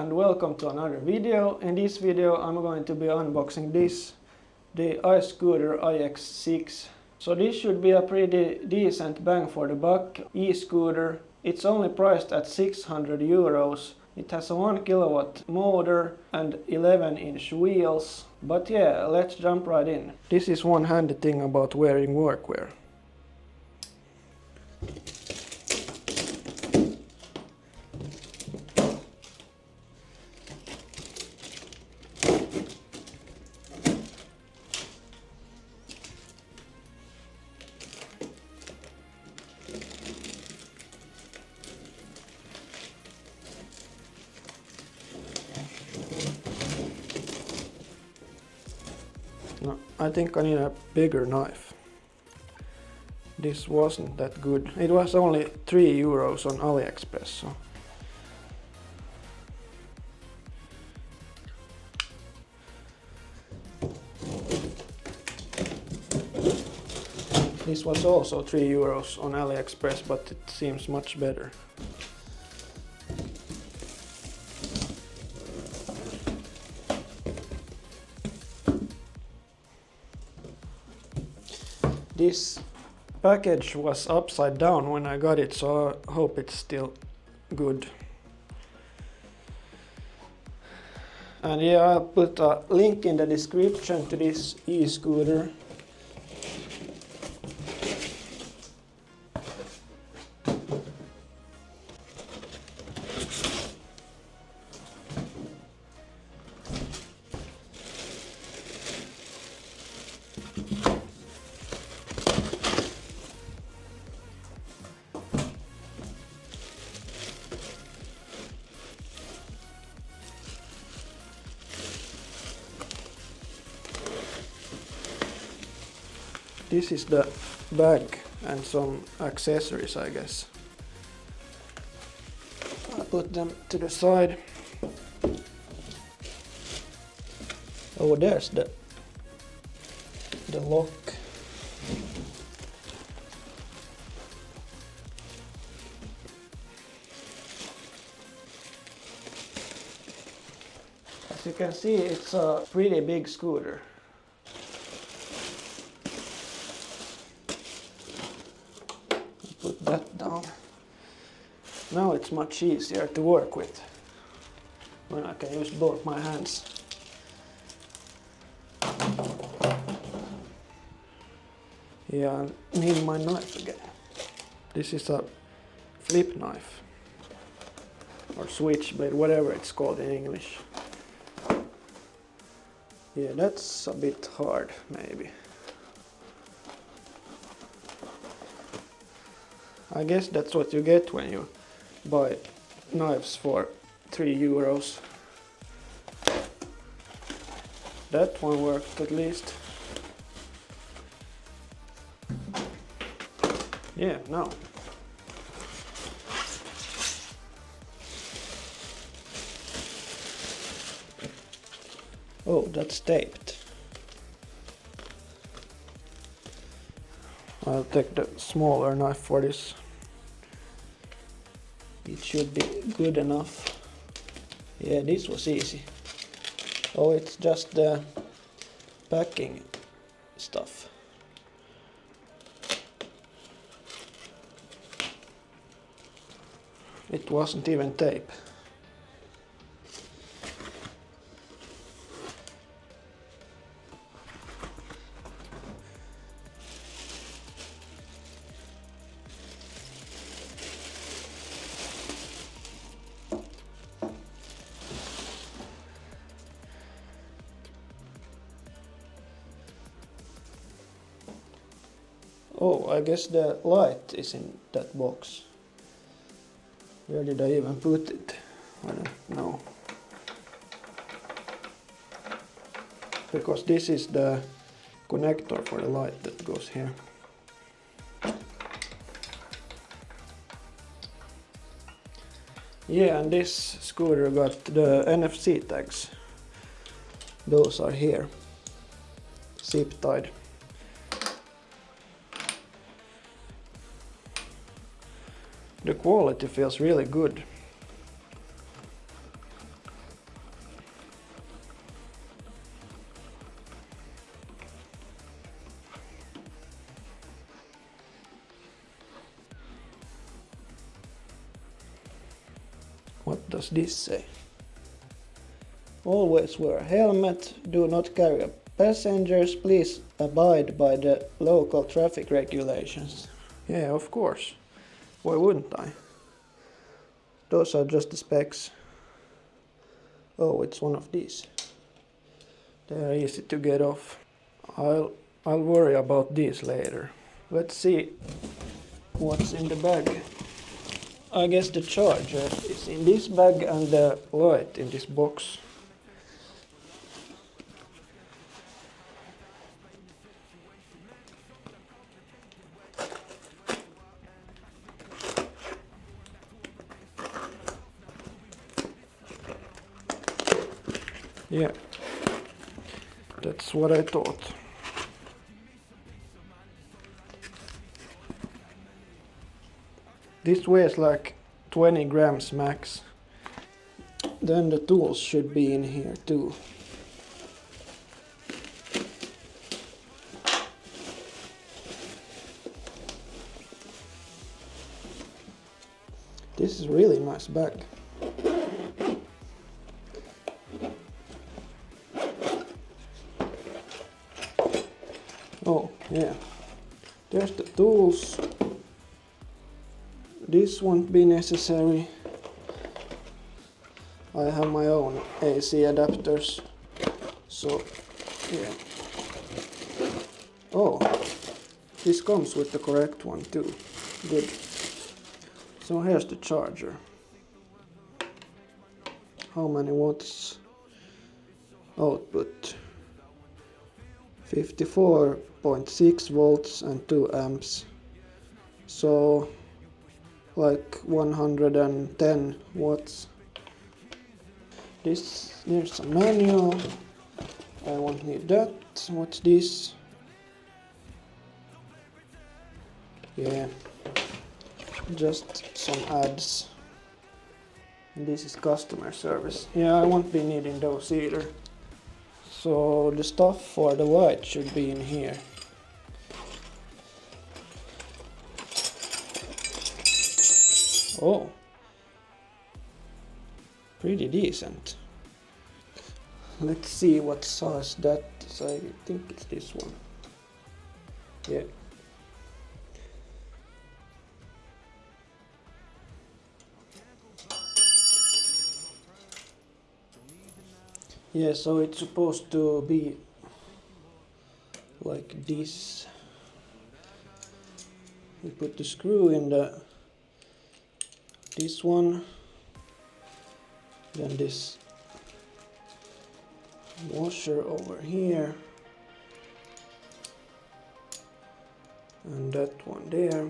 and welcome to another video. In this video I'm going to be unboxing the iScooter IX6. So this should be a pretty decent bang for the buck e-scooter. It's only priced at 600 euros. It has a 1 kilowatt motor and 11-inch wheels. But yeah, let's jump right in. This is one handy thing about wearing workwear. No, I think I need a bigger knife. This wasn't that good. It was only 3 euros on AliExpress. So. This was also 3 euros on AliExpress, but it seems much better. This package was upside down when I got it, so I hope it's still good. And yeah, I'll put a link in the description to this e-scooter. This is the bag and some accessories, I guess. I put them to the side. Oh, there's the lock. As you can see, it's a pretty big scooter. Put that down. Now it's much easier to work with when I can use both my hands. Yeah, I need my knife again. This is a flip knife or switchblade, whatever it's called in English. Yeah, that's a bit hard maybe. I guess that's what you get when you buy knives for 3 euros. That one worked at least. Yeah, no. Oh, that's taped. I'll take the smaller knife for this. It should be good enough. Yeah, this was easy. Oh, it's just the packing stuff. It wasn't even tape. Oh, I guess the light is in that box. Where did I even put it? I don't know. Because this is the connector for the light that goes here. Yeah, and this scooter got the NFC tags. Those are here. Zip tied. The quality feels really good. does this say? Always wear a helmet, do not carry passengers, please abide by the local traffic regulations. Yeah, of course. Why wouldn't I? Those are just the specs. Oh, it's one of these. They are easy to get off. I'll worry about these later. Let's see what's in the bag. I guess the charger is in this bag and the light in this box. Yeah, that's what I thought. This weighs like 20 grams max. Then the tools should be in here too. This is a really nice bag. Oh, yeah. There's the tools. This won't be necessary. I have my own AC adapters. So, yeah. Oh, this comes with the correct one too. Good. So here's the charger. How many watts? Output 54.6 volts and 2 amps. So like 110 watts. There's a manual. I won't need that. What's this? Yeah, just some ads. And this is customer service. Yeah, I won't be needing those either. So the stuff for the light should be in here. Oh, pretty decent. Let's see what size that is. I think it's this one. Yeah. Yeah, so it's supposed to be like this. We put the screw in this one, then this washer over here, and that one there.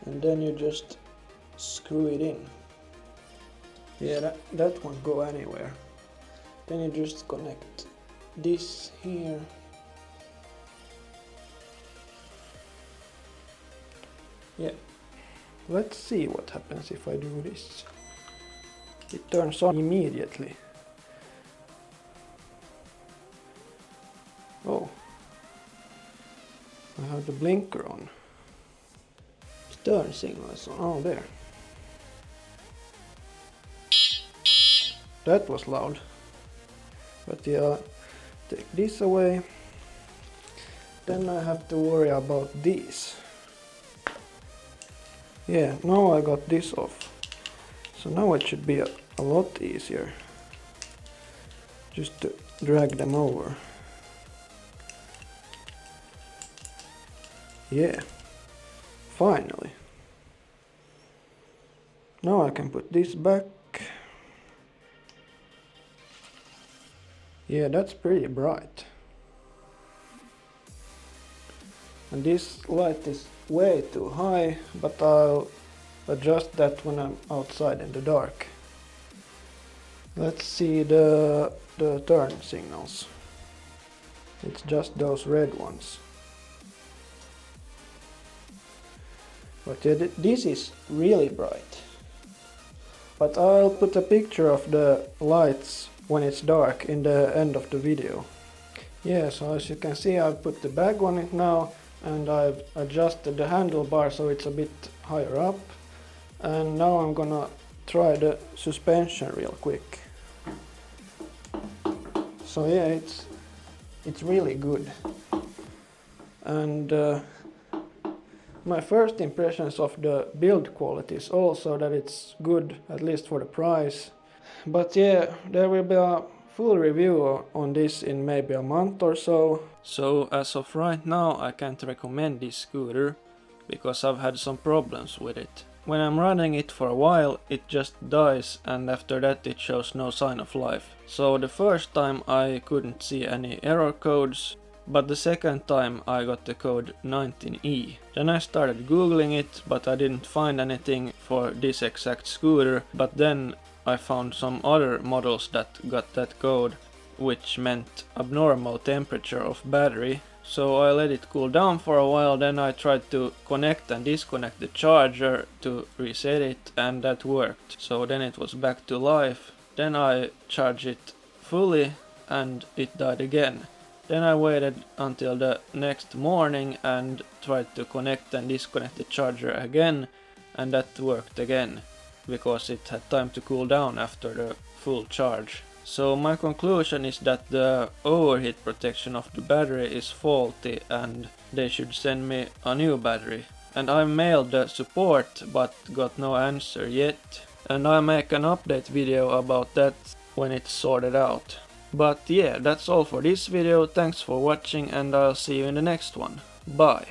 And then you just screw it in. Yeah, that won't go anywhere. Then you just connect this here. Yeah. Let's see what happens if I do this. It turns on immediately. Oh. I have the blinker on. Turn signal is on. Oh, there. That was loud. But yeah, take this away. Then I have to worry about these. Yeah, now I got this off. So now it should be a lot easier. Just to drag them over. Yeah. Finally. Now I can put this back. Yeah, that's pretty bright. And this light is way too high, but I'll adjust that when I'm outside in the dark. Let's see the turn signals. It's just those red ones. But yeah, this is really bright. But I'll put a picture of the lights when it's dark in the end of the video. Yeah, so as you can see, I've put the bag on it now, and I've adjusted the handlebar so it's a bit higher up. And now I'm gonna try the suspension real quick. So yeah, it's really good. And my first impressions of the build quality is also that it's good, at least for the price. But yeah, there will be a full review on this in maybe a month or so. So as of right now I can't recommend this scooter because I've had some problems with it. When I'm running it for a while it just dies, and after that it shows no sign of life. So the first time I couldn't see any error codes, but the second time I got the code 19E. Then I started googling it, but I didn't find anything for this exact scooter, but then I found some other models that got that code, which meant abnormal temperature of battery. So I let it cool down for a while, then I tried to connect and disconnect the charger to reset it, and that worked. So then it was back to life. Then I charged it fully and it died again. Then I waited until the next morning and tried to connect and disconnect the charger again, and that worked again, because it had time to cool down after the full charge. So my conclusion is that the overheat protection of the battery is faulty and they should send me a new battery. And I mailed the support but got no answer yet. And I'll make an update video about that when it's sorted out. But yeah, that's all for this video. Thanks for watching and I'll see you in the next one. Bye.